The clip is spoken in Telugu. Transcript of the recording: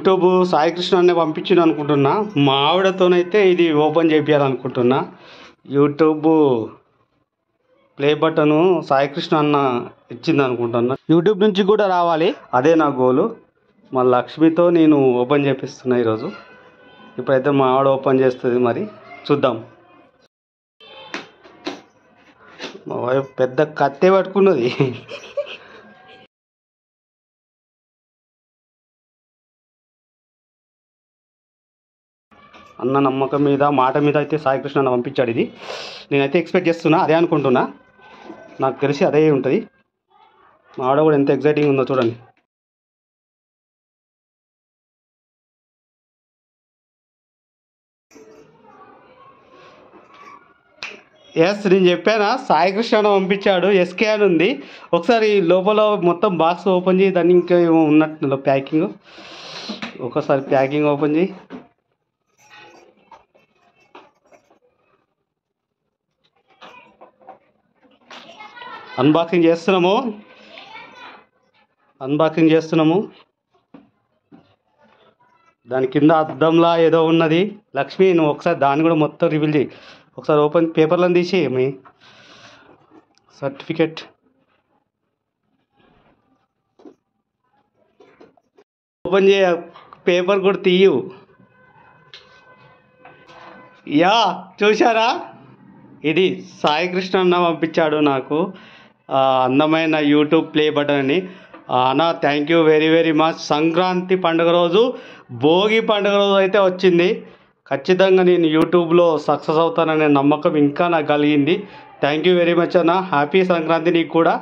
యూట్యూబ్ సాయికృష్ణ అనే పంపించింది అనుకుంటున్నా. మా ఆవిడతోనైతే ఇది ఓపెన్ చేయించాలనుకుంటున్నా. యూట్యూబ్ ప్లే బటను సాయికృష్ణ అన్న ఇచ్చింది అనుకుంటున్నా. యూట్యూబ్ నుంచి కూడా రావాలి, అదే నా గోలు. మా లక్ష్మితో నేను ఓపెన్ చేపిస్తున్నా ఈరోజు. ఇప్పుడైతే మా ఆవిడ ఓపెన్ చేస్తుంది, మరి చూద్దాం. మా వైఫ్ పెద్ద కత్తే పట్టుకున్నది. అన్న నమ్మకం మీద, మాట మీద అయితే సాయికృష్ణ అన్న పంపించాడు. ఇది నేనైతే ఎక్స్పెక్ట్ చేస్తున్నా, అదే అనుకుంటున్నా. నాకు తెలిసి అదే ఉంటుంది. మా ఆవిడ కూడా ఎంత ఎగ్జైటింగ్ ఉందో చూడండి. ఎస్, నేను చెప్పానా, సాయికృష్ణ అన్న పంపించాడు. ఎస్కే అని ఉంది. ఒకసారి లోపల మొత్తం బాక్స్ ఓపెన్ చేయి, దాన్ని ఇంకా ఏమో ఉన్నట్టు ప్యాకింగ్. ఒకసారి ప్యాకింగ్ ఓపెన్ చేయి. అన్బాక్సింగ్ చేస్తున్నాము. దాని కింద అద్దంలా ఏదో ఉన్నది. లక్ష్మి, నువ్వు ఒకసారి దాన్ని కూడా మొత్తం రివీల్ చేయి. ఒకసారి ఓపెన్ పేపర్లను తీసి మీ సర్టిఫికెట్ ఓపెన్ చేయ, పేపర్ కూడా తీయు. యా, చూశారా, ఇది సాయికృష్ణ అన్న పంపించాడు నాకు అందమైన యూట్యూబ్ ప్లే బటన్ అని. అన్న thank you very very much. Sankranti పండుగ రోజు, భోగి పండుగ రోజు అయితే వచ్చింది. ఖచ్చితంగా నేను యూట్యూబ్లో సక్సెస్ అవుతాననే నమ్మకం ఇంకా నాకు కలిగింది. థ్యాంక్ యూ వెరీ మచ్ అన్న. హ్యాపీ సంక్రాంతి నీకు కూడా.